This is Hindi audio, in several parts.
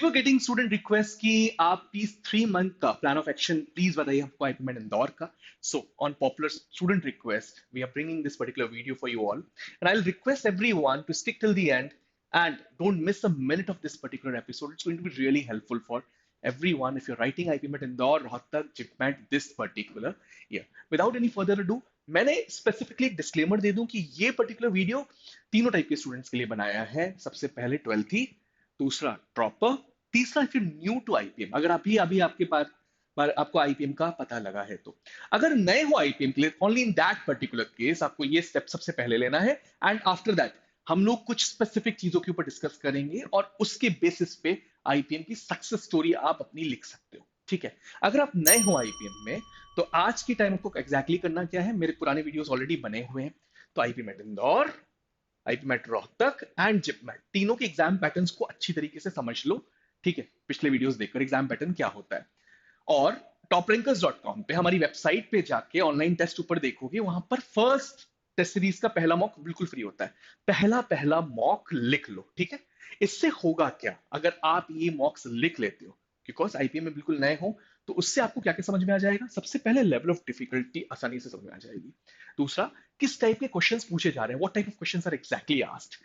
बिफोर गेटिंग स्टूडेंट रिक्वेस्ट कि आप प्लीज 3 मंथ का प्लान ऑफ एक्शन प्लीज बताइए हमको आईपीएम इंदौर का. So on popular student request we are bringing this particular video for you all and I will request everyone to stick till the end and don't miss a minute of this particular episode. It's going to be really helpful for everyone if you're writing IPM at Indore, Rohtak, JIPMET this particular year. Without any further ado, मैंने स्पेसिफिकली एक डिस्क्लेमर दे दूं कि ये पर्टिकुलर वीडियो तीनों टाइप के स्टूडेंट्स के लिए बनाया है. सबसे पहले 12th ही, दूसरा ड्रॉपर, तीसरा if you new to IPM, अगर अभी अभी आपके पास आपको आईपीएम का पता लगा है तो. अगर नए हो आईपीएम के लिए, only in that particular case आपको ये स्टेप सबसे पहले लेना है. एंड आफ्टर दैट हम लोग कुछ स्पेसिफिक चीजों के ऊपर डिस्कस करेंगे और उसके बेसिस पे आईपीएम की सक्सेस स्टोरी आप अपनी लिख सकते हो. ठीक है. अगर आप नए हो आईपीएम में तो आज के टाइम आपको एग्जैक्टली करना क्या है, मेरे पुराने वीडियोस ऑलरेडी बने हुए हैं. तो IPM at Indore, IPM Rohtak and JIPMAT तीनों के एग्जाम पैटर्न्स को अच्छी तरीके से समझ लो. ठीक है. पिछले वीडियोस देखकर एग्जाम पैटर्न क्या होता है. और toprankers.com पे हमारी वेबसाइट पे जाके ऑनलाइन टेस्ट ऊपर देखोगे, वहां पर फर्स्ट टेस्ट सीरीज का पहला मॉक बिल्कुल फ्री होता है. पहला पहला मॉक लिख लो. ठीक है. इससे होगा क्या अगर आप ये मॉक्स लिख लेते हो, बिकॉज आईपीएम में बिल्कुल नए हो, तो उससे आपको क्या क्या समझ में आ जाएगा. सबसे पहले लेवल ऑफ डिफिकल्टी आसानी से समझ में आ जाएगी. दूसरा, किस टाइप के क्वेश्चंस पूछे जा रहे हैं, what type of questions are exactly asked.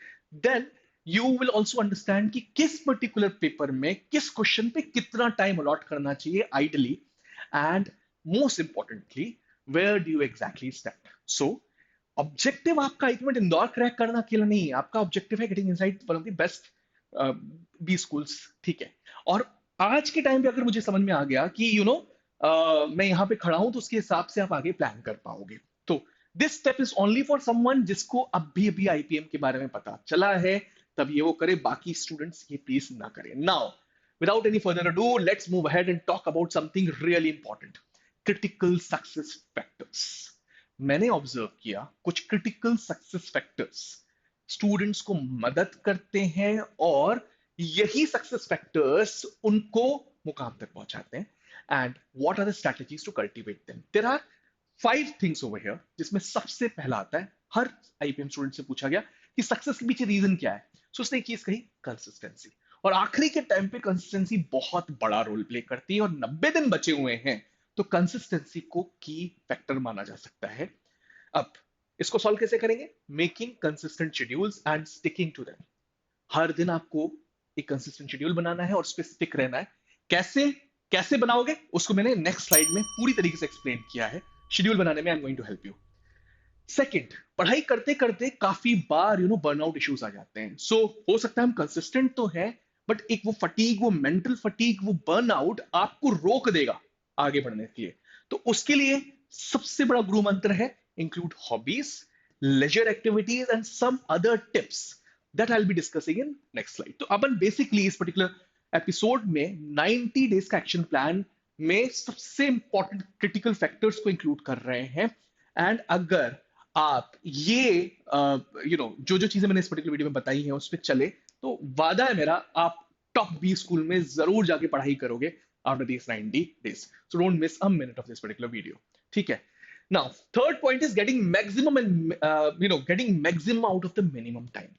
Then you will also understand कि किस पर्टिकुलर पेपर में किस क्वेश्चन पे कितना टाइम अलॉट करना चाहिए ideally. And most importantly, where do you exactly stand. So objective आपका आईपीएम इंदौर क्रैक करना अकेला नहीं है. आपका ऑब्जेक्टिव है getting inside one of the best B schools. ठीक है. और आज के टाइम पे अगर मुझे समझ में आ गया कि मैं यहाँ पे खड़ा हूं, तो उसके हिसाब से आप आगे प्लान कर पाओगे. तो this step is only for someone जिसको अभी अभी आईपीएम के बारे में पता चला है, तब ये वो करे. बाकी स्टूडेंट्स ये प्लीज ना करें. Now without any further ado, let's move ahead and talk about something really important: critical success factors. मैंने ऑब्जर्व किया कुछ क्रिटिकल सक्सेस फैक्टर्स स्टूडेंट्स को मदद करते हैं और यही सक्सेस फैक्टर्स उनको मुकाम तक पहुंचाते हैं. And what are the strategies to cultivate them. There are 5 things over here, जिसमें सबसे पहला आता है, हर आईपीएम स्टूडेंट से पूछा गया कि सक्सेस के पीछे रीजन क्या है. सो उसने एक चीज कही, कंसिस्टेंसी. और आखिरी के टाइम पे कंसिस्टेंसी बहुत बड़ा रोल प्ले करती है, और 90 दिन बचे हुए हैं, तो कंसिस्टेंसी को की फैक्टर माना जा सकता है. अब इसको सॉल्व कैसे करेंगे? Making consistent schedules and sticking to them. हर दिन आपको एक कंसिस्टेंट शेड्यूल बनाना है और उस पर स्टिक रहना है. कैसे कैसे बनाओगे उसको मैंने नेक्स्ट स्लाइड में पूरी तरीके से एक्सप्लेन किया है. शेड्यूल बनाने में I am going to help you. Second, पढ़ाई करते करते काफी बार बर्नआउट इश्यूज आ जाते हैं. सो हो सकता है हम कंसिस्टेंट तो है, बट एक वो फटीग, वो मेंटल फटीग, वो बर्नआउट आपको रोक देगा आगे बढ़ने के लिए. तो उसके लिए सबसे बड़ा गुरु मंत्र है include hobbies, leisure activities and some other tips that I will be discussing in next slide. तो अपन बेसिकली इस पर्टिकुलर एपिसोड में 90 डेज का एक्शन प्लान में सबसे इंपॉर्टेंट क्रिटिकल फैक्टर्स को इंक्लूड कर रहे हैं. एंड अगर आप ये जो जो चीजें मैंने इस पर्टिकुलर वीडियो में बताई हैं उस पर चले, तो वादा है मेरा, आप टॉप बी स्कूल में जरूर जाके पढ़ाई करोगे after this 90 days. So don't miss a minute of this particular video. ठीक है. Now, third point is getting maximum and getting maximum out of the minimum time.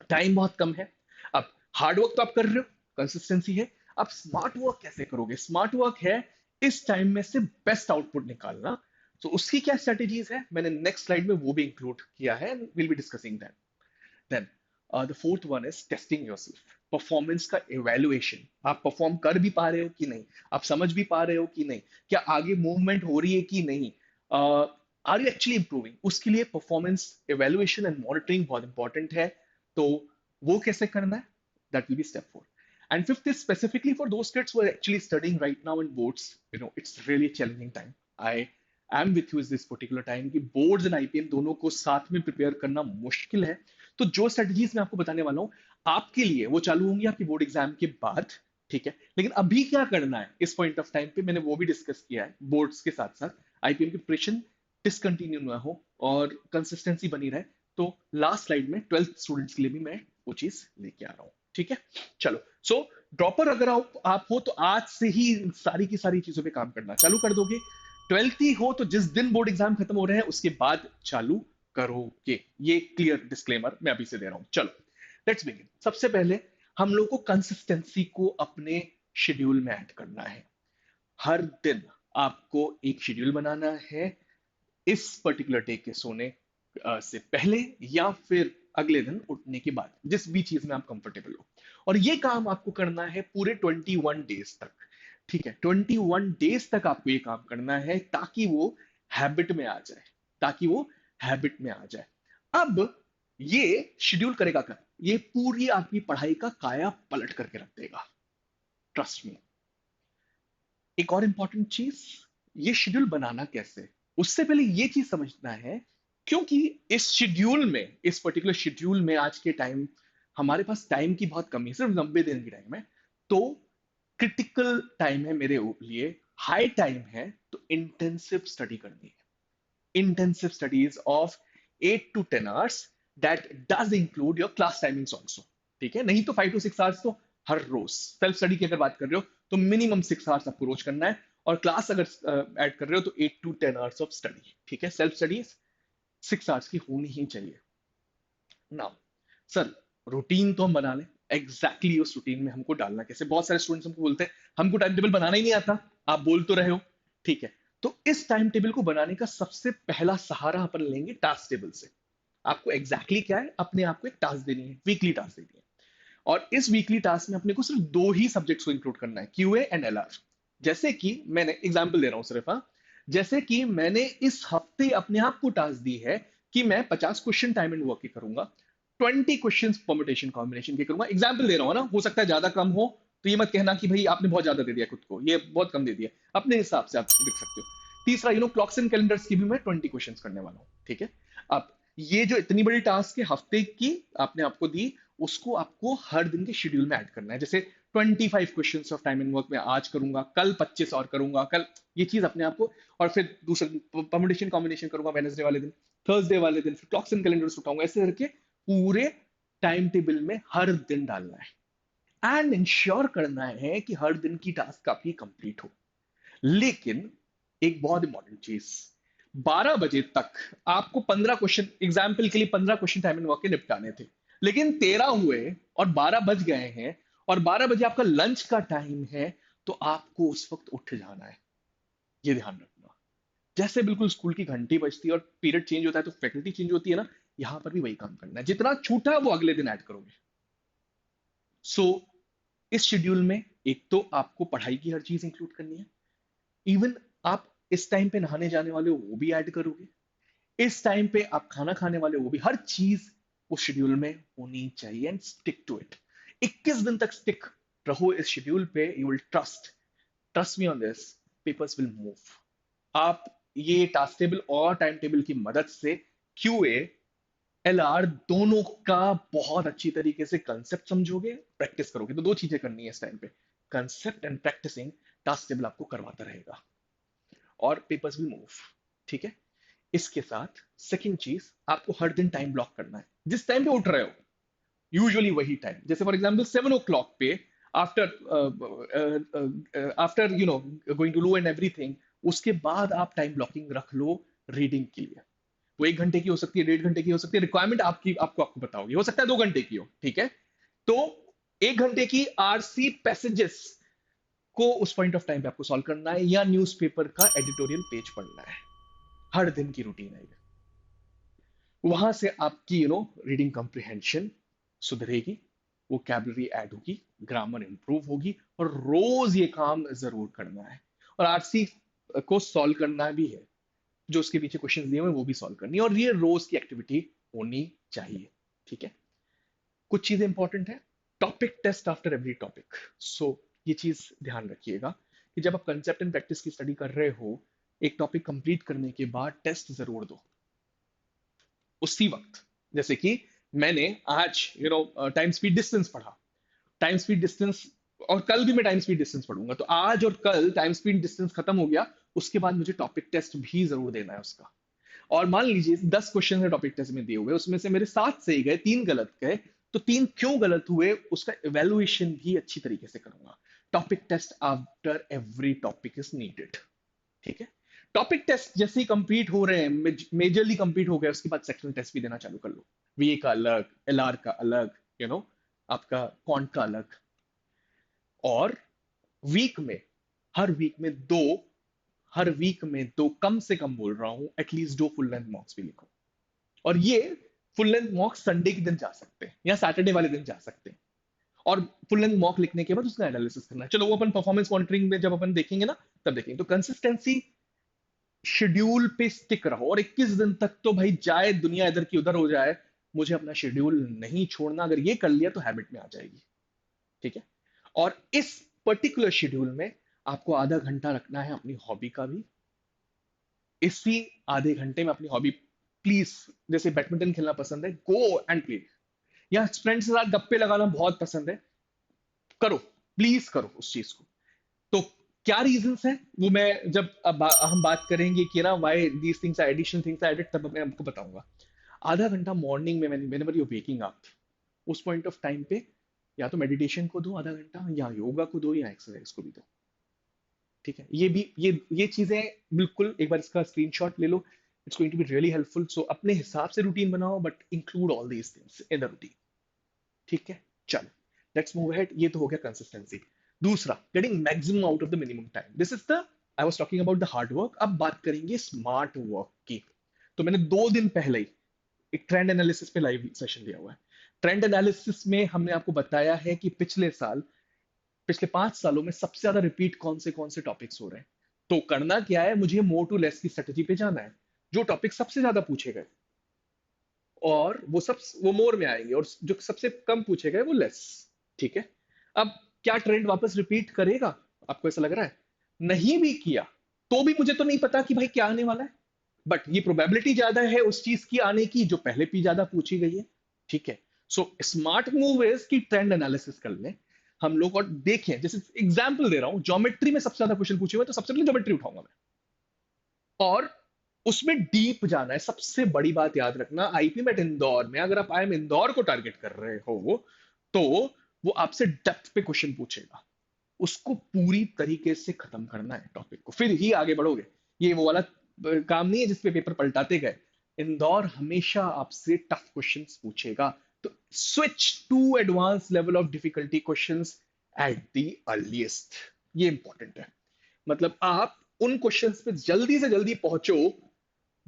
Time बहुत कम है. अब हार्ड वर्क तो आप कर रहे हो, कंसिस्टेंसी है. अब स्मार्ट वर्क कैसे करोगे? स्मार्ट वर्क है इस टाइम में से बेस्ट आउटपुट निकालना. तो उसकी क्या स्ट्रेटेजीज है, मैंने नेक्स्ट स्लाइड में वो भी इंक्लूड किया है. Will be discussing that. Then the fourth one is testing yourself. Performance का इवैल्यूएशन. आप परफॉर्म कर भी पा रहे हो कि नहीं, आप समझ भी पा रहे हो कि नहीं, क्या आगे मूवमेंट हो रही है कि नहीं, आर यू एक्चुअली इंप्रूविंग. उसके लिए परफॉर्मेंस इवैल्यूएशन एंड मॉनिटरिंग बहुत इंपॉर्टेंट है. तो वो कैसे करना है, that will be step 4. And fifth is specifically for those kids who are actually studying right now in boards. It's really a challenging time. I am with you this particular time कि boards and IPM दोनों को साथ में प्रिपेयर करना मुश्किल है. तो जो स्ट्रेटजीज मैं आपको बताने वाला हूँ आपके लिए, वो चालू होंगी आपकी बोर्ड एग्जाम के बाद. ठीक है. लेकिन अभी क्या करना है इस पॉइंट ऑफ टाइम पे, मैंने वो भी डिस्कस किया है. बोर्ड्स के साथ साथ आईपीएम की प्रिपरेशन डिसकंटिन्यू ना हो और कंसिस्टेंसी बनी रहे. तो लास्ट स्लाइड में 12th स्टूडेंट्स के लिए भी मैं वो चीज लेके आ रहा हूँ. ठीक है. चलो. सो ड्रॉपर अगर आप हो तो आज से ही सारी की सारी चीजों पे काम करना चालू कर दोगे. 12th ही हो तो जिस दिन बोर्ड एग्जाम खत्म हो रहे हैं उसके बाद चालू करोगे. ये क्लियर डिस्क्लेमर मैं अभी से दे रहा हूं. चलो लेट्स बिगिन. सबसे पहले हम लोग को कंसिस्टेंसी को अपने शेड्यूल में ऐड करना है। हर दिन आपको एक शेड्यूल बनाना है, इस पर्टिकुलर डे के सोने से पहले या फिर अगले दिन उठने के बाद, जिस भी चीज में आप कंफर्टेबल हो। और ये काम आपको करना है पूरे 21 डेज तक। ठीक है, 21 डेज तक आपको ये काम करना है ताकि वो हैबिट में आ जाए, ताकि वो हैबिट में आ जाए। अब ये शेड्यूल करेगा क्या? ये पूरी आपकी पढ़ाई का काया पलट करके रख देगा, ट्रस्ट मी। एक और इंपॉर्टेंट चीज, ये शेड्यूल बनाना कैसे, उससे पहले ये चीज समझना है, क्योंकि इस शेड्यूल में, इस पर्टिकुलर शेड्यूल में आज के टाइम हमारे पास टाइम की बहुत कमी है, सिर्फ 90 दिन की टाइम है। तो क्रिटिकल टाइम है मेरे लिए, हाई टाइम है, तो इंटेंसिव स्टडी करनी है। Intensive studies of 8 to 10 hours, that does include your class timings also. ठीक है, नहीं तो 5 to 6 hours तो हर रोज। सेल्फ स्टडी की अगर बात कर रहे हो तो मिनिमम 6 hours आपको रोज करना है, और क्लास अगर ऐड कर रहे हो तो 8 to 10 hours ऑफ स्टडी। ठीक है, सेल्फ स्टडी 6 hours की होनी ही चाहिए। नाउ सर, रूटीन तो हम बना लें, एग्जैक्टली उस रूटीन में हमको डालना कैसे? बहुत सारे स्टूडेंट्स हमको बोलते हैं हमको टाइम टेबल बनाना ही नहीं आता। आप बोल तो रहे हो, ठीक है, तो इस टाइम टेबल को बनाने का सबसे पहला सहारा अपन लेंगे टास्क टेबल से। आपको एग्जैक्टली क्या है, अपने आप को एक टास्क देनी है, वीकली टास्क देनी है। और इस वीकली टास्क में अपने को सिर्फ दो ही सब्जेक्ट्स को इंक्लूड करना है, क्यूए एंड एलआर। जैसे कि मैंने एग्जांपल दे रहा हूं सिर्फ, हाँ, जैसे कि मैंने इस हफ्ते अपने आप को टास्क दी है कि मैं 50 क्वेश्चन टाइम एंड वर्क के करूंगा, 20 क्वेश्चन परमुटेशन कॉम्बिनेशन के करूंगा। एग्जाम्पल दे रहा हूं ना, हो सकता है ज्यादा कम हो, तो ये मत कहना कि भाई आपने बहुत ज्यादा दे दिया खुद को, ये बहुत कम दे दिया, अपने हिसाब से आप लिख सकते हो। तीसरा, क्लॉक्स एंड कैलेंडर्स की भी मैं 20 क्वेश्चन करने वाला हूँ। ठीक है, अब ये जो इतनी बड़ी टास्क है हफ्ते की आपने आपको दी, उसको आपको हर दिन के शेड्यूल में ऐड करना है। जैसे 25 question of time and work में आज करूंगा, कल 25 और करूंगा, कल ये चीज अपने आप को। और फिर दूसरा परमुटेशन कॉम्बिनेशन करूंगा वेडनेसडे वाले दिन, थर्सडे वाले दिन फिर क्लॉक्स एंड कैलेंडर्स उठाऊंगा, ऐसे करके पूरे टाइम टेबल में हर दिन डालना है एंड इंश्योर करना है कि हर दिन की टास्क आपकी कंप्लीट हो। लेकिन एक बहुत इंपॉर्टेंट चीज, 12 बजे तक आपको 15 क्वेश्चन, एग्जाम्पल के लिए 15 क्वेश्चन टाइम एंड वर्क के निपटाने थे, लेकिन 13 हुए और 12 बज गए हैं, और 12 बजे आपका लंच का टाइम है, तो आपको उस वक्त उठ जाना है। ये ध्यान रखना। जैसे बिल्कुल स्कूल की घंटी बजती है और पीरियड चेंज होता है तो फैकल्टी चेंज होती है ना, यहां पर भी वही काम करना है, जितना छूटा है वो अगले दिन ऐड करोगे। सो इस शेड्यूल में एक तो आपको पढ़ाई की हर चीज इंक्लूड करनी है, इवन आप इस टाइम पे नहाने जाने वाले हो वो भी ऐड करोगे, इस टाइम पे आप खाना खाने वाले हो वो भी, हर चीज उस शेड्यूल में होनी चाहिए एंड स्टिक टू इट। 21 दिन तक स्टिक रहो इस शेड्यूल पे, you will trust me on this, papers will move. आप ये टास्क टेबल और टाइम टेबल की मदद से क्यूए एलआर दोनों का बहुत अच्छी तरीके से कंसेप्ट समझोगे, प्रैक्टिस करोगे। तो दो चीजें करनी है इस टाइम पे, concept and practicing. Task table आपको करवाता रहेगा और पेपर्स भी मूव। ठीक है, इसके साथ सेकंड चीज, आपको हर दिन टाइम ब्लॉक करना है, जिस टाइम पे उठ रहे हो यूजुअली वही टाइम। जैसे फॉर एग्जांपल 7 o'clock पे, after after going to loo and everything, उसके बाद आप टाइम ब्लॉकिंग रख लो रीडिंग के लिए। वो 1 घंटे की हो सकती है, 1.5 घंटे की हो सकती है, रिक्वायरमेंट आपकी, आपको बताओगी, हो सकता है 2 घंटे की हो। ठीक है, तो 1 घंटे की आरसी पैसेजेस को उस पॉइंट ऑफ टाइम पे आपको सॉल्व करना है, या न्यूज़पेपर का एडिटोरियल पेज पढ़ना है। हर दिन की रूटीन है ये। वहां से आपकी रीडिंग कॉम्प्रिहेंशन सुधरेगी, वोकैबुलरी ऐड होगी, ग्रामर इंप्रूव होगी, और रोज ये काम जरूर करना है। और आरसी को सॉल्व करना भी है, जो उसके पीछे क्वेश्चन दिए हुए हैं वो भी सॉल्व करनी है, और ये रोज की एक्टिविटी होनी चाहिए। ठीक है, कुछ चीजें इंपॉर्टेंट है, topic test after every topic. So ये चीज ध्यान रखिएगा कि जब आप कंसेप्ट एंड प्रैक्टिस की स्टडी कर रहे हो, एक टॉपिक कंप्लीट करने के बाद टेस्ट जरूर दो उसी वक्त। जैसे कि मैंने आज टाइम स्पीड डिस्टेंस पढ़ा, टाइम स्पीड डिस्टेंस, और कल भी मैं टाइम स्पीड डिस्टेंस पढ़ूंगा, तो आज और कल टाइम स्पीड डिस्टेंस खत्म हो गया, उसके बाद मुझे टॉपिक टेस्ट भी जरूर देना है उसका। और मान लीजिए 10 क्वेश्चन है टॉपिक टेस्ट में दिए हुए, उसमें से मेरे 7 सही गए, 3 गलत गए, तो 3 क्यों गलत हुए उसका इवेल्युएशन भी अच्छी तरीके से करूंगा। Topic test after every topic is needed. ठीक है, टॉपिक टेस्ट जैसे ही कंप्लीट हो रहे हैं, मेजरली कंप्लीट हो गया, उसके बाद सेक्शनल टेस्ट भी देना चालू कर लो। वीए का अलग, एलआर का अलग, यू नो आपका क्वांट का अलग। और वीक में, हर वीक में दो, हर वीक में दो, कम से कम बोल रहा हूं एटलीस्ट दो फुल लेंथ मॉक्स भी लिखो। और ये फुल लेंथ मॉक संडे के दिन जा सकते हैं या सैटरडे वाले दिन जा सकते हैं। और फुल लेंथ मॉक लिखने के बाद उसका एनालिसिस करना है। चलो वो अपन परफॉर्मेंस मॉनिटरिंग में जब अपन देखेंगे ना, तब देखेंगे। तो कंसिस्टेंसी, शेड्यूल पे स्टिक रहो। और 21 दिन तक तो भाई जाए दुनिया इधर की उधर हो जाए, मुझे अपना शेड्यूल नहीं छोड़ना। अगर ये कर लिया तो हैबिट में आ जाएगी। ठीक है। और इस पर्टिकुलर शेड्यूल में आपको आधा घंटा रखना है अपनी हॉबी का भी। इसी आधे घंटे में अपनी हॉबी, प्लीज, जैसे बैडमिंटन खेलना पसंद है, गो एंड प्ले। या फ्रेंड्स के साथ गप्पे लगाना बहुत पसंद है, करो, प्लीज करो उस चीज को। तो क्या रीजंस हैं वो मैं जब अब हम बात करेंगे कि ना why these things are additional things are added, तब मैं आपको बताऊंगा। आधा घंटा मॉर्निंग में, व्हेनेवर यू वेकिंग अप, उस पॉइंट ऑफ टाइम पे या तो मेडिटेशन को दो आधा घंटा, या योगा को दो, या एक्सरसाइज को भी दो। ठीक है। ये भी, ये चीजें बिल्कुल एक बार इसका स्क्रीनशॉट ले लो। It's going to be really helpful. So अपने हिसाब से रूटीन बनाओ, but include all these things in the routine. ठीक है। चलो, लेट्स मूव अहेड। ये तो हो गया कंसिस्टेंसी। दूसरा, getting maximum out of the minimum time. This is the, I was talking about the hard work. अब बात करेंगे स्मार्ट वर्क की। तो मैंने 2 दिन पहले ही एक ट्रेंड एनालिसिस पे लाइव सेशन दिया हुआ है। ट्रेंड एनालिसिस में हमने आपको बताया है कि पिछले साल, पिछले 5 सालों में सबसे ज्यादा रिपीट कौन से टॉपिक्स हो रहे हैं। तो करना क्या है, मुझे मोर टू लेस की स्ट्रेटेजी पे जाना है। जो टॉपिक सबसे ज्यादा पूछे गए और वो मोर में आएंगे, और जो सबसे कम पूछे गए वो लेस। ठीक है। अब क्या ट्रेंड वापस रिपीट करेगा, आपको ऐसा लग रहा है? नहीं भी किया तो भी मुझे तो नहीं पता कि भाई क्या आने वाला है, बट ये प्रोबेबिलिटी ज्यादा है उस चीज की आने की जो पहले भी ज्यादा पूछी गई है। ठीक है। सो स्मार्ट मूव इज की ट्रेंड एनालिसिस कर लें हम लोग, और देखें। जैसे एग्जांपल दे रहा हूं, ज्योमेट्री में सबसे ज्यादा क्वेश्चन पूछे हुए, तो सबसे पहले ज्योमेट्री उठाऊंगा मैं, और उसमें डीप जाना है। सबसे बड़ी बात याद रखना, आईपीमेट इंदौर में अगर आप आईएम इंदौर को टारगेट कर रहे हो, तो वो आपसे डेप्थ पे क्वेश्चन पूछेगा। उसको पूरी तरीके से खत्म करना है टॉपिक को, फिर ही आगे बढ़ोगे। ये वो वाला काम नहीं है जिसपे पेपर पलटाते गए। इंदौर हमेशा आपसे टफ क्वेश्चंस पूछेगा। तो switch to advance level of difficulty questions at the earliest. ये इंपॉर्टेंट है। मतलब आप उन क्वेश्चंस पे जल्दी से जल्दी पहुंचो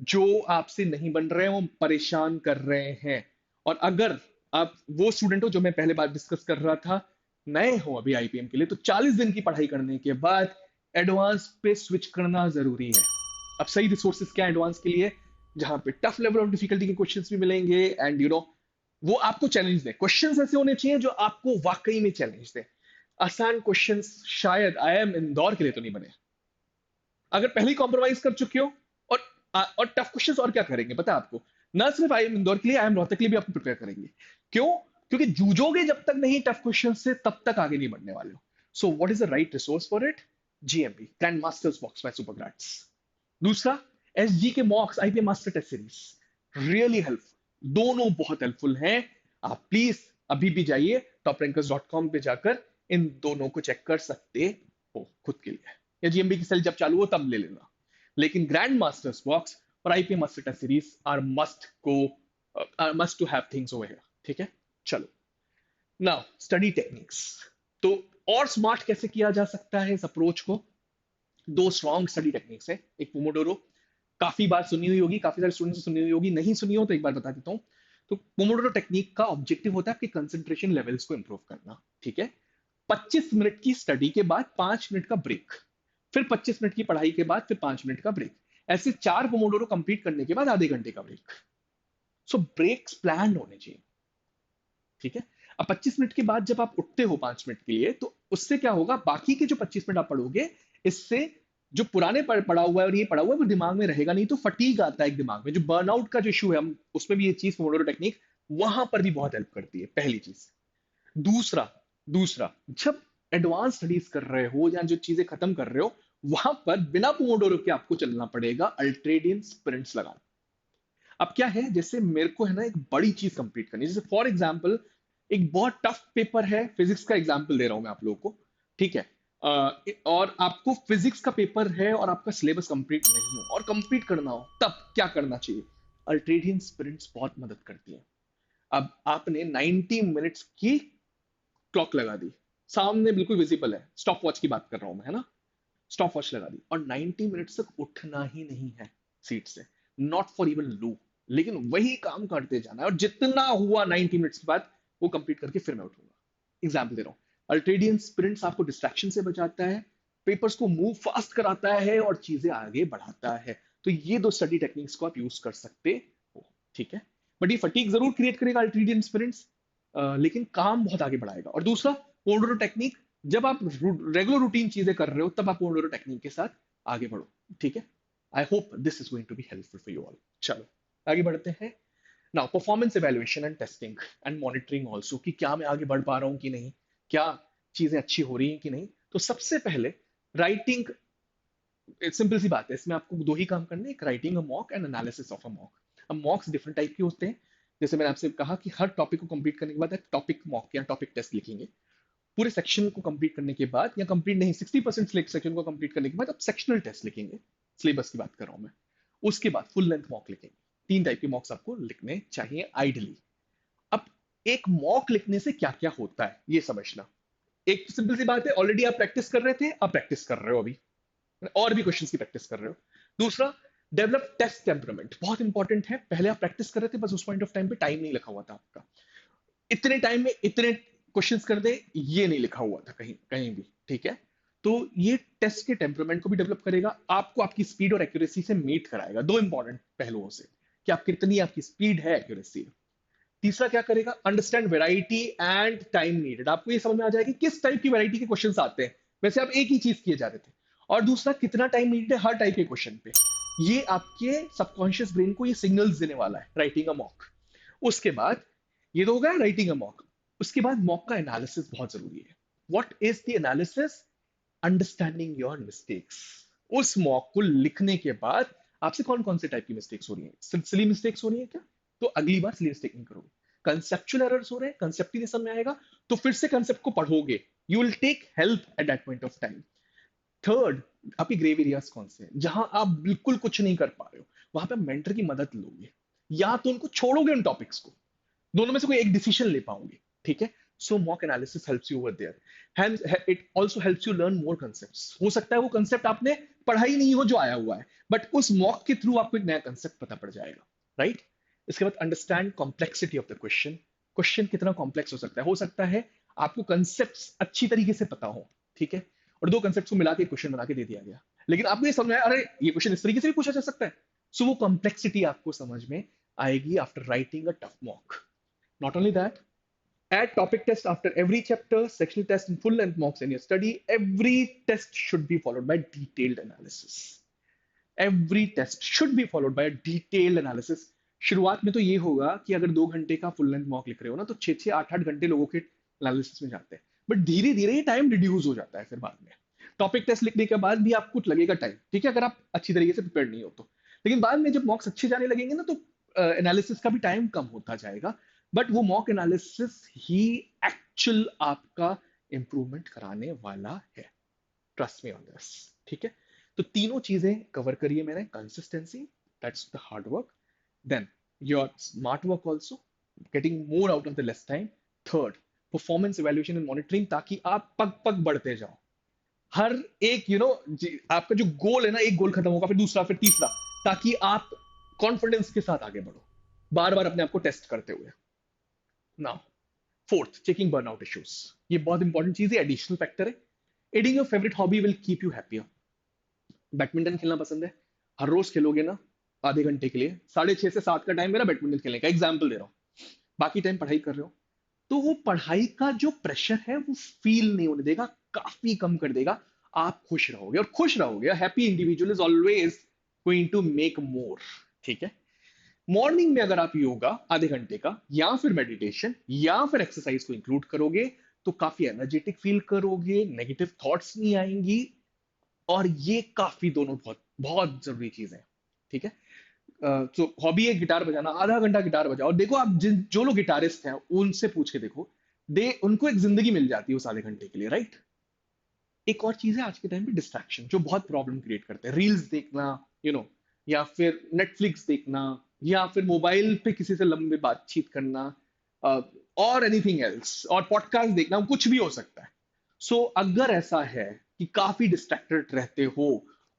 जो आपसे नहीं बन रहे हैं, वो परेशान कर रहे हैं। और अगर आप वो स्टूडेंट हो जो मैं पहले बात डिस्कस कर रहा था, नए हो अभी आईपीएम के लिए, तो 40 दिन की पढ़ाई करने के बाद एडवांस पे स्विच करना जरूरी है। अब सही रिसोर्सेज क्या है एडवांस के लिए, जहां पे टफ लेवल ऑफ डिफिकल्टी के क्वेश्चंस भी मिलेंगे, एंड वो आपको चैलेंज दे। क्वेश्चंस ऐसे होने चाहिए जो आपको वाकई में चैलेंज दे। आसान क्वेश्चंस शायद आईएम इंदौर के लिए तो नहीं बने। अगर पहले ही कॉम्प्रोमाइज कर चुके हो, और टफ क्वेश्चंस और क्या करेंगे पता है आपको, ना सिर्फ आई एम इंदौर के लिए, आई एम रोहतक के लिए भी आपको प्रिपेयर करेंगे। क्यों? क्योंकि जूझोगे जब तक नहीं टफ क्वेश्चन से, तब तक आगे नहीं बढ़ने वाले हो। So what is the right resource for it? GMB, grand masters box by SuperGrads. दूसरा, एसजी के mocks, IPM master test series, really helpful. दोनों बहुत हेल्पफुल हैं। आप प्लीज अभी भी जाइए toprankers.com पे जाकर इन दोनों को चेक कर सकते हो खुद के लिए, या जीएमबी की सेल जब चालू हो तब ले लेना। लेकिन ग्रैंड मास्टर्स बॉक्स और IPM master test series are must to have things over here. ठीक है। चलो, नाउ स्टडी टेक्निक्स। तो और स्मार्ट कैसे किया जा सकता है इस अप्रोच को? दो स्ट्रॉन्ग स्टडी टेक्निक्स है। एक पोमोडोरो, काफी बार सुनी हुई होगी, काफी सारे स्टूडेंट्स सुनी हुई होगी, नहीं सुनी हो तो एक बार बता देता हूँ। तो पोमोडोरो टेक्निक का ऑब्जेक्टिव होता है आपके कंसंट्रेशन लेवल्स को इंप्रूव करना। ठीक है। 25 मिनट की स्टडी के बाद 5 मिनट का ब्रेक, फिर 25 मिनट की पढ़ाई के बाद फिर 5 मिनट का ब्रेक, ऐसे 4 पोमोडोरो कंप्लीट करने के बाद आधे घंटे का ब्रेक। सो ब्रेक्स प्लान होने चाहिए। ठीक है। अब 25 मिनट के बाद जब आप उठते हो 5 मिनट के लिए, तो उससे क्या होगा, बाकी के जो 25 मिनट आप पढ़ोगे, इससे जो पुराने पढ़ा हुआ है और ये पढ़ा हुआ है वो दिमाग में रहेगा नहीं, तो फटीग आता है एक दिमाग में, जो बर्नआउट का जो इशू है, हम उसमें भी ये चीज पोमोडोरो टेक्निक वहां पर भी बहुत हेल्प करती है, पहली चीज। दूसरा दूसरा जब एडवांस स्टडीज कर रहे हो या जो चीजें खत्म कर रहे हो, वहां पर बिना पोमोडोरो के आपको चलना पड़ेगा अल्ट्रेडियन स्प्रिंट्स लगाना। अब क्या है, जैसे मेरे को है ना एक बड़ी चीज कंप्लीट करनी है, जैसे फॉर एग्जांपल एक बहुत टफ पेपर है, फिजिक्स का एग्जांपल दे रहा हूं मैं आप लोगों को। ठीक है। और आपको फिजिक्स का पेपर है और आपका सिलेबस कंप्लीट नहीं हो और कंप्लीट करना हो, तब क्या करना चाहिए? अल्ट्रेडियन स्प्रिंट्स बहुत मदद करती है। अब आपने 90 मिनट्स की क्लॉक लगा दी, सामने बिल्कुल विजिबल है, स्टॉप वॉच की बात कर रहा हूं मैं, है ना, स्टॉप वॉच लगा दी, और 90 मिनट्स तक उठना ही नहीं है सीट से, नॉट फॉर इवन लू, लेकिन वही काम करते जाना है, और जितना हुआ 90 मिनट्स के बाद वो कंप्लीट करके फिर मैं उठूंगा। एग्जाम्पल दे रहा हूँ, अल्ट्रेडियन स्प्रिंट्स आपको डिस्ट्रैक्शन से बचाता है, पेपर्स को मूव फास्ट कराता है और चीजें आगे बढ़ाता है। तो ये दो स्टडी टेक्निक्स को आप यूज कर सकते हो, ठीक है। बट ये फटीग जरूर क्रिएट करेगा अल्ट्रेडियन स्प्रिंट्स, लेकिन काम बहुत आगे बढ़ाएगा। और दूसरा, पोमोडोरो टेक्निक, जब आप रेगुलर रूटीन चीजें कर रहे हो तब आप पोमोडोरो टेक्निक के साथ आगे बढ़ो, ठीक है। I hope this is going to be helpful for you all. चलो आगे बढ़ते हैं। Now performance evaluation and testing and monitoring also, कि क्या मैं आगे बढ़ पा रहा हूँ कि नहीं, क्या चीजें अच्छी हो रही हैं कि नहीं। तो सबसे पहले राइटिंग, सिंपल सी बात है, इसमें आपको दो ही काम करने हैं, एक writing a mock and analysis of a mock. अब मॉक्स डिफरेंट टाइप के होते हैं, जैसे मैंने आपसे कहा कि हर टॉपिक को कंप्लीट करने के बाद एक टॉपिक मॉक या टॉपिक टेस्ट लिखेंगे, पूरे सेक्शन को कंप्लीट करने के बाद, या कंप्लीट नहीं 60% सेक्शन को कंप्लीट करने के बाद अब सेक्शनल टेस्ट लिखेंगे, सिलेबस की बात कर रहा हूं मैं। उसके बाद फुल लेंथ मॉक लिखेंगे। तीन टाइप के मॉक्स आपको लिखने चाहिए आइडली। अब एक मॉक लिखने से क्या क्या होता है ये समझना। एक तो सिंपल सी बात है, ऑलरेडी आप प्रैक्टिस कर रहे थे, आप प्रैक्टिस कर रहे हो अभी, और भी क्वेश्चंस की प्रैक्टिस कर रहे हो। दूसरा, डेवलप टेस्ट टेम्परामेंट, बहुत इंपॉर्टेंट है। पहले आप प्रैक्टिस कर रहे थे, बस उस पॉइंट ऑफ टाइम पे टाइम नहीं लिखा हुआ था आपका, इतने टाइम में इतने क्वेश्चंस कर दे, ये नहीं लिखा हुआ था कहीं कहीं भी, ठीक है। तो ये टेस्ट के टेम्परामेंट को भी डेवलप करेगा, आपको आपकी स्पीड और एक्यूरेसी से मीट कराएगा, दो इंपॉर्टेंट पहलुओं से, कि आप कितनी आपकी स्पीड है, एक्यूरेसी है। तीसरा क्या करेगा, understand variety and time needed, आपको ये समझ में आ जाएगा कि किस टाइप की वैरायटी के क्वेश्चंस आते हैं, वैसे आप एक ही चीज किए जा रहे थे। और दूसरा, कितना टाइम नीडेड है हर टाइप के क्वेश्चन पे, ये आपके सबकॉन्शियस ब्रेन को ये सिग्नल्स देने वाला है राइटिंग अ मॉक। उसके बाद, ये तो हो गया राइटिंग अ मॉक, उसके बाद मॉक का एनालिसिस बहुत जरूरी है। What is the analysis, understanding your mistakes. उस मॉक को लिखने के बाद आपसे कौन कौन से टाइप की मिस्टेक्स हो रही हैं, सिली मिस्टेक्स हो रही है क्या, तो अगली बार सिली मिस्टेक नहीं करोगे। कंसेप्चुअल एरर्स हो रहे हैं, कंसेप्ट ही नहीं समझ में आएगा, तो फिर से कंसेप्ट को पढ़ोगे, you will take help at that point of time. Third, आपकी ग्रेव एरियाज कौन से हैं जहां आप बिल्कुल कुछ नहीं कर पा रहे हो, वहां पे मेंटर की मदद लोगे, या तो उनको छोड़ोगे उन टॉपिक्स को, दोनों में से कोई एक डिसीजन ले पाओगे, ठीक है। So mock analysis helps you over there, it also helps you learn more concepts. हो सकता है वो कांसेप्ट आपने पढ़ा ही नहीं हो जो आया हुआ है, बट उस मॉक के थ्रू आपको एक नया कांसेप्ट पता पड़ जाएगा, राइट। इसके बाद understand complexity of the question, question कितना कॉम्प्लेक्स हो सकता है आपको कंसेप्ट अच्छी तरीके से पता हो, ठीक है, और दो कंसेप्ट को मिला के क्वेश्चन बना के दे दिया गया, लेकिन आपको ये समझ में आया, अरे ये क्वेश्चन इस तरीके से भी पूछा जा सकता है। सो वो कॉम्प्लेक्सिटी आपको समझ में आएगी after writing a tough mock. Not only that, add topic test after every chapter, sectional test and full length mocks in your study. Every test should be followed by detailed analysis. Every test should be followed by a detailed analysis. शुरुआत में तो ये होगा कि अगर 2 घंटे का फुल लेंथ मॉक लिख रहे हो ना, तो 6-8 घंटे लोगों के एनालिसिस में जाते हैं, बट धीरे धीरे ये टाइम रिड्यूस हो जाता है फिर बाद में। टॉपिक टेस्ट लिखने के बाद भी आपको लगेगा टाइम, ठीक है, अगर आप अच्छी तरीके से प्रिपेयर नहीं हो तो। लेकिन बाद में जब मॉक्स अच्छे जाने लगेंगे ना, तो एनालिसिस का भी टाइम कम होता जाएगा, बट वो मॉक एनालिसिस ही एक्चुअल आपका इंप्रूवमेंट कराने वाला है, ट्रस्ट मी ऑन दिस, ठीक है। तो तीनों चीजें कवर करिए मैंने, consistency, that's the hard work, then your smart work also, getting more out of the less time, third performance evaluation and monitoring, ताकि आप पग पग बढ़ते जाओ, हर एक आपका जो गोल है ना, एक गोल खत्म होगा फिर दूसरा फिर तीसरा, ताकि आप कॉन्फिडेंस के साथ आगे बढ़ो, बार बार अपने आप को टेस्ट करते हुए। Now fourth, checking burnout issues, ये बहुत इंपॉर्टेंट चीज है, एडिशनल फैक्टर है। Adding your favourite hobby will keep you happier. Badminton खेलना पसंद है, हर रोज खेलोगे ना, आधे घंटे के लिए, 6:30 से 7 का टाइम मेरा बैडमिंटन खेलने का, एग्जाम्पल दे रहा हूँ, बाकी टाइम पढ़ाई कर रहे हो, तो वो पढ़ाई का जो प्रेशर है वो फील नहीं होने देगा, काफी कम कर देगा। आप खुश रहोगे, और खुश रहोगे, happy individual is always going to make more, ठीक है। मॉर्निंग में अगर आप योगा आधे घंटे का, या फिर मेडिटेशन, या फिर एक्सरसाइज को इंक्लूड करोगे, तो काफी एनर्जेटिक फील करोगे, नेगेटिव थॉट्स नहीं आएंगी, और ये काफी दोनों बहुत बहुत जरूरी चीज है, ठीक है। तो हॉबी है गिटार बजाना, आधा घंटा गिटार बजाओ, और देखो आप जिन जो लोग गिटारिस्ट हैं उनसे पूछ के देखो, दे उनको एक जिंदगी मिल जाती है उस आधे घंटे के लिए, राइट। एक और चीज है आज के टाइम पे, डिस्ट्रैक्शन, जो बहुत प्रॉब्लम क्रिएट करते हैं, रील्स देखना, यू नो या फिर नेटफ्लिक्स देखना, या फिर मोबाइल पे किसी से लंबे बातचीत करना, और एनीथिंग एल्स, और पॉडकास्ट देखना, कुछ भी हो सकता है। सो अगर ऐसा है कि काफी डिस्ट्रैक्टेड रहते हो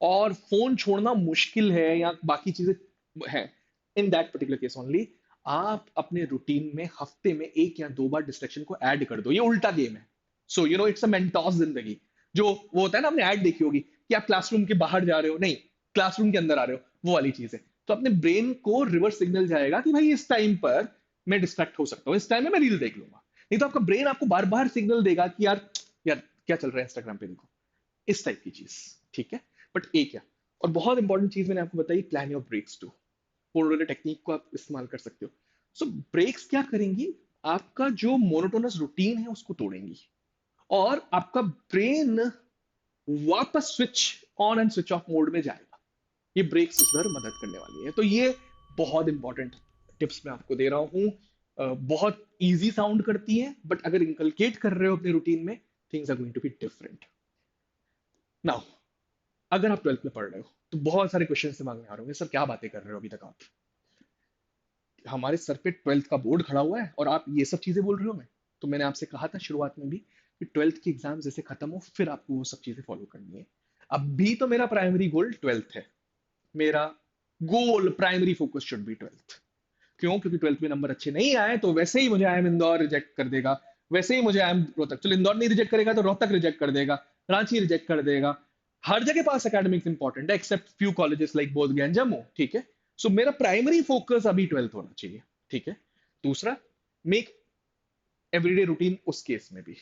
और फोन छोड़ना मुश्किल है या बाकी चीजें हैं, in that particular case only आप अपने रूटीन में हफ्ते में 1 या 2 बार डिस्ट्रैक्शन को ऐड कर दो। ये उल्टा गेम है। So you know it's a Mentos जिंदगी। जो वो होता है ना, आपने ऐड देखी होगी कि आप क्लासरूम के बाहर जा रहे हो, नहीं, क्लासरूम के अंदर आ रहे हो, वो वाली चीज है। तो अपने ब्रेन को रिवर्स सिग्नल जाएगा कि भाई इस टाइम पर मैं डिस्ट्रैक्ट हो सकता हूँ, इस टाइम में मैं रील देख लूंगा। नहीं तो आपका ब्रेन आपको बार बार सिग्नल देगा कि यार यार क्या चल रहा है इंस्टाग्राम पे, देखो, इस टाइप की चीज। ठीक है। बट एक क्या, और बहुत इंपॉर्टेंट चीज मैंने आपको बताई, plan your breaks too. Pomodoro technique को आप इस्तेमाल कर सकते हो। सो ब्रेक्स क्या करेंगी, आपका जो मोनोटोनस रूटीन है उसको तोड़ेंगी, और आपका ब्रेन वापस switch on and switch off mode में जाएगा। ये ब्रेक्स उधर मदद करने वाली है। तो ये बहुत इंपॉर्टेंट टिप्स मैं आपको दे रहा हूँ। बहुत इजी साउंड करती है, बट अगर इंकलकेट कर रहे हो अपने रूटीन में, things are going to be different. Now, अगर आप 12th में पढ़ रहे हो तो बहुत सारे क्वेश्चन दिमाग में आ रहे होंगे, सर क्या बातें कर रहे हो अभी तक आप, हमारे सर पे 12th का बोर्ड खड़ा हुआ है और आप ये सब चीजें बोल रहे हो। मैं तो मैंने आपसे कहा था शुरुआत में भी कि 12th की एग्जाम जैसे खत्म हो फिर आपको वो सब चीजें फॉलो करनी है। अब भी तो मेरा प्राइमरी गोल 12th है। मेरा goal, primary focus should be 12th। क्यों? क्योंकि 12th में नंबर अच्छे नहीं आए तो वैसे ही मुझे आई एम इंदौर रिजेक्ट कर देगा, वैसे ही मुझे आई एम रोहतक, चलो इंदौर नहीं रिजेक्ट करेगा तो रोहतक रिजेक्ट कर देगा, रांची रिजेक्ट कर देगा। हर जगह पास एकेडमिक्स इंपॉर्टेंट है एक्सेप्ट फ्यू कॉलेजेस लाइक बोध गया, जम्मू। ठीक है। सो मेरा प्राइमरी फोकस अभी 12th होना चाहिए। ठीक है। दूसरा, मेक एवरीडे रूटीन उस केस में भी,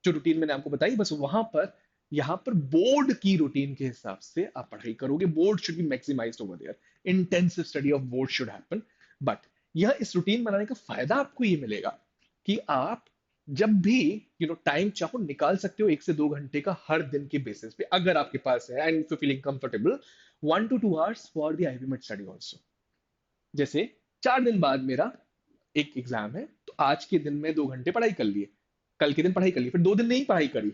जो रूटीन मैंने आपको बताई, बस वहां पर यहां पर बोर्ड की रूटीन के हिसाब से आप पढ़ाई करोगे। Board should be maximized over there, intensive study of board should happen. But यह इस रूटीन बनाने का फायदा आपको ये मिलेगा कि आप जब भी टाइम चाहो निकाल सकते हो, 1 से 2 घंटे का हर दिन के बेसिस पे, अगर आपके पास है and if you feeling comfortable, 1 to 2 hours for the IB mat study also. जैसे 4 दिन बाद मेरा एक एग्जाम है, तो आज के दिन में 2 घंटे पढ़ाई कर लिए, कल के दिन पढ़ाई कर ली, फिर 2 दिन नहीं पढ़ाई करी,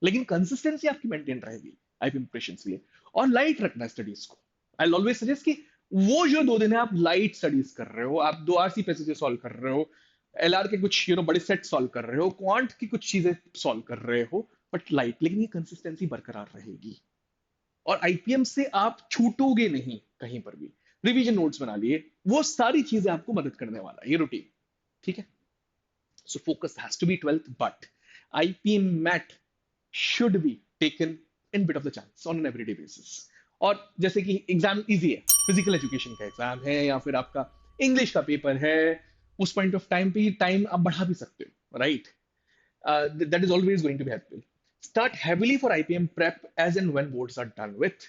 लेकिन कंसिस्टेंसी आपकी मेंटेन रहेगी आईपी प्रिपरेशन के लिए। और लाइट रखना स्टडीज को। आई ऑलवेज सजेस्ट कि वो जो 2 दिन है आप लाइट स्टडीज कर रहे हो, आप 2 आरसी पैसेजेस सॉल्व कर रहे हो, एलआर के कुछ बड़े सेट सॉल्व कर रहे हो, क्वांट की कुछ चीजें सॉल्व कर रहे हो, बट लाइट, लेकिन ये कंसिस्टेंसी बरकरार रहेगी। और आईपीएम से आप छूटोगे नहीं कहीं पर भी। रिवीजन नोट्स बना लिए, वो सारी चीजें आपको मदद करने वाला है ये रूटीन। ठीक है। So focus has to be 12th, but IPM mat should be taken in bit of the chance on an everyday basis. और जैसे कि एग्जाम इजी है, फिजिकल एजुकेशन का एग्जाम है या फिर आपका इंग्लिश का पेपर है, उस पॉइंट ऑफ टाइम पे टाइम आप बढ़ा भी सकते हो, right? That is always going to be helpful. Start heavily for IPM prep as and when boards are done with.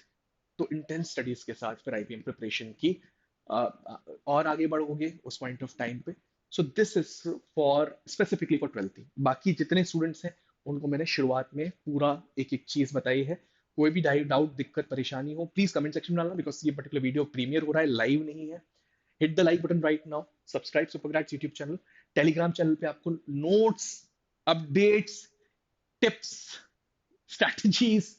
तो इंटेंस स्टडीज के साथ फिर आईपीएम प्रिपरेशन की और आगे बढ़ोगे उस पॉइंट ऑफ टाइम पे। So this is for specifically for 12th। बाकी जितने स्टूडेंट्स हैं उनको मैंने शुरुआत में पूरा एक एक चीज बताई है। कोई भी डाउट, दिक्कत, परेशानी हो, प्लीज कमेंट सेक्शन में डालना, बिकॉज ये पर्टिकुलर वीडियो प्रीमियर हो रहा है, लाइव नहीं है। Hit the like button right now, subscribe SuperGrads YouTube channel. Telegram channel पे आपको notes, updates, tips, strategies,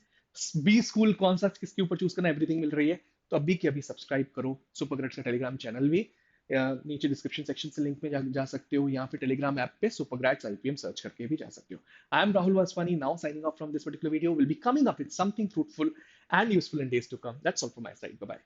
B school कौन सा किसके ऊपर चूज करना, एवरीथिंग मिल रही है। तो अभी के अभी सब्सक्राइब करो सुपरग्रेड्स का टेलीग्राम चैनल भी। नीचे डिस्क्रिप्शन सेक्शन से लिंक में जा सकते हो, या फिर टेलीग्राम ऐप पे सुपरग्रेड्स आईपीएम सर्च करके भी जा सकते हो। I am Rahul Vaswani, now signing off from this particular video. Will be coming up with something fruitful and useful in days to come. That's all from my side. Bye bye.